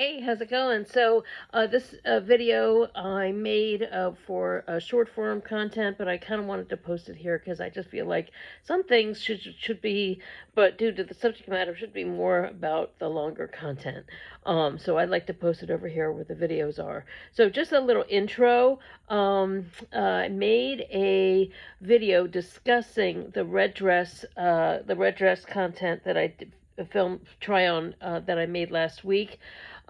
Hey, how's it going? So, this video I made for short form content, but I kind of wanted to post it here because I just feel like some things should be, but due to the subject matter, should be more about the longer content. So I'd like to post it over here where the videos are. So just a little intro. I made a video discussing the red dress content that I did, film try on that I made last week.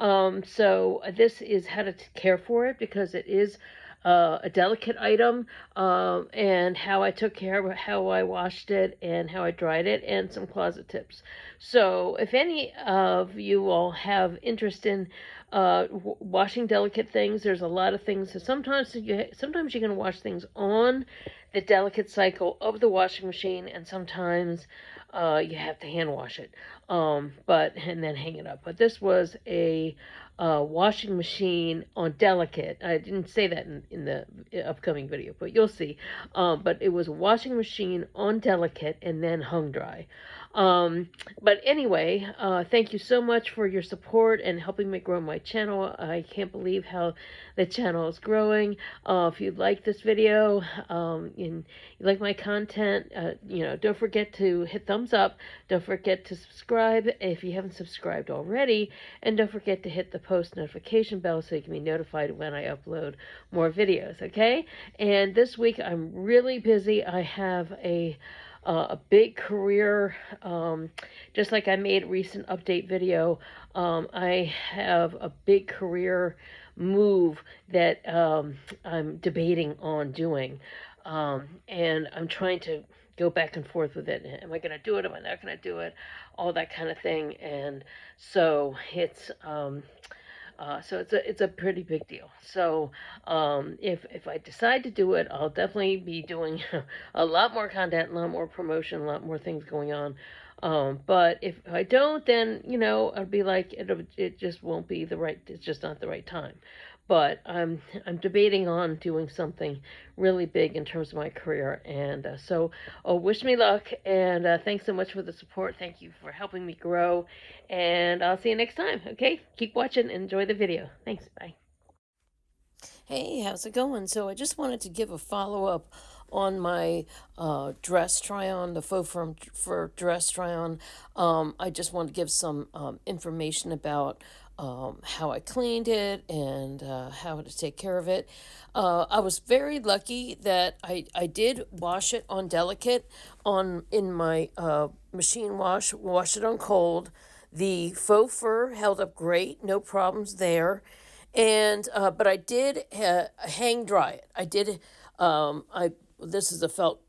So this is how to care for it because it is a delicate item, and how I took care of it, how I washed it, and how I dried it, and some closet tips. So if any of you all have interest in washing delicate things, there's a lot of things. So sometimes you're going to wash things on the delicate cycle of the washing machine, and sometimes you have to hand wash it, but and then hang it up. But this was a washing machine on delicate. I didn't say that in the upcoming video, but you'll see. But it was a washing machine on delicate and then hung dry. Um, but anyway, thank you so much for your support and helping me grow my channel. I can't believe how the channel is growing. If you like this video, and you like my content, don't forget to hit thumbs up. Don't forget to subscribe if you haven't subscribed already. And don't forget to hit the post notification bell so you can be notified when I upload more videos, okay? And this week I'm really busy. I have a big career, just like I made a recent update video. I have a big career move that I'm debating on doing, and I'm trying to go back and forth with it. Am I going to do it? Am I not going to do it? All that kind of thing. And so it's a pretty big deal. So if I decide to do it, I'll definitely be doing a lot more content, a lot more promotion, a lot more things going on. But if I don't, then I'll be like it just won't be the right. It's just not the right time. But I'm debating on doing something really big in terms of my career, and wish me luck, and thanks so much for the support. Thank you for helping me grow, and I'll see you next time. Okay, keep watching and enjoy the video. Thanks. Bye. Hey, how's it going? So I just wanted to give a follow up on my dress try on, the faux fur dress try on. I just want to give some information about how I cleaned it and how to take care of it. I was very lucky that I did wash it on delicate in my machine wash it on cold. The faux fur held up great, no problems there. And but I did hang dry it. I did. I This is a felt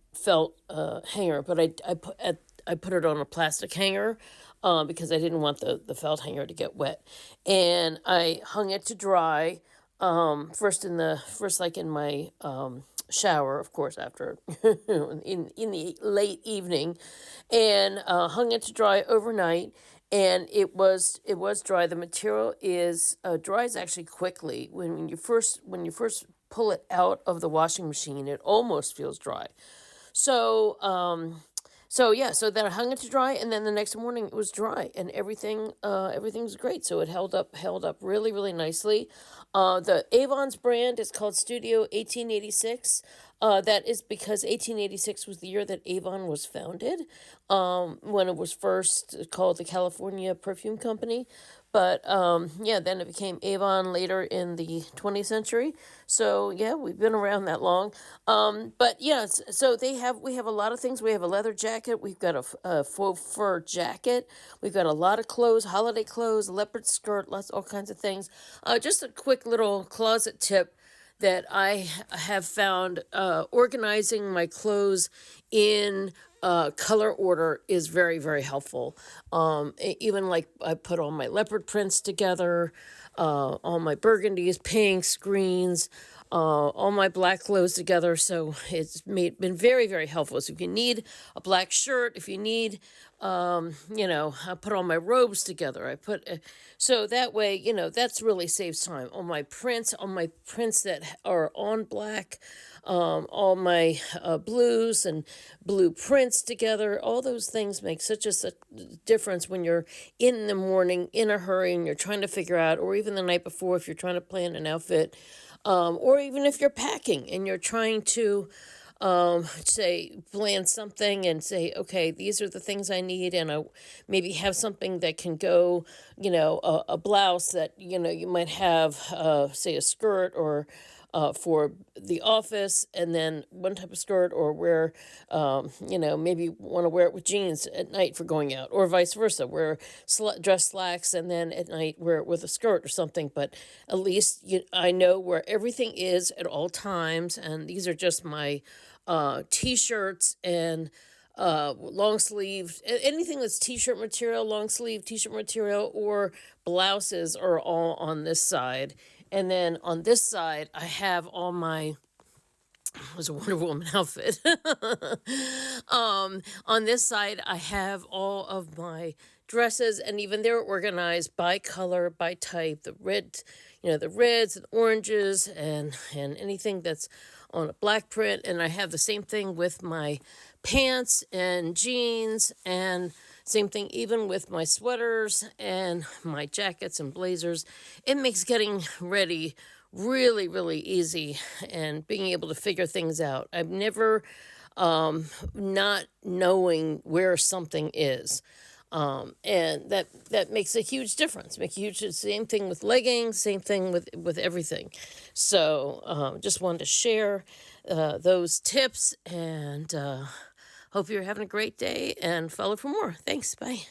hanger, but I put it on a plastic hanger because I didn't want the felt hanger to get wet, and I hung it to dry. First like in my shower, of course, after in the late evening, and hung it to dry overnight. And it was dry. The material is dries actually quickly. When you first pull it out of the washing machine, it almost feels dry. So so then I hung it to dry, and then the next morning it was dry, and everything was great. So it held up really really nicely. The Avon's brand is called Studio 1886. That is because 1886 was the year that Avon was founded, when it was first called the California Perfume Company. But yeah, then it became Avon later in the 20th century. So yeah, we've been around that long. But yeah, so we have a lot of things. We have a leather jacket. We've got a faux fur jacket. We've got a lot of clothes, holiday clothes, leopard skirt, all kinds of things. Just a quick little closet tip that I have found: organizing my clothes in color order is very, very helpful. Even like I put all my leopard prints together, all my burgundies, pinks, greens, all my black clothes together. So been very, very helpful. So if you need a black shirt, if you need, I put all my robes together. So that way, that's really saves time. All my prints that are on black, all my blues and blue prints together. All those things make such a difference when you're in the morning in a hurry and you're trying to figure out, or even the night before if you're trying to plan an outfit, or even if you're packing and you're trying to say plan something and say, okay, these are the things I need, and I maybe have something that can go, a blouse that you might have, say a skirt or for the office, and then one type of skirt, or wear, maybe want to wear it with jeans at night for going out, or vice versa, wear dress slacks and then at night wear it with a skirt or something. But at least I know where everything is at all times, and these are just my t-shirts and long sleeve, anything that's t-shirt material, long sleeve t-shirt material, or blouses are all on this side. And then on this side, I have all my, it was a Wonder Woman outfit. On this side, I have all of my dresses, and even they're organized by color, by type, the red, the reds and oranges, and anything that's on a black print. And I have the same thing with my pants and jeans, and same thing even with my sweaters and my jackets and blazers. It makes getting ready really, really easy and being able to figure things out. I've never not knowing where something is. And that makes a huge difference. Make a huge, same thing with leggings, same thing with everything. So just wanted to share those tips, and hope you're having a great day, and follow for more. Thanks. Bye.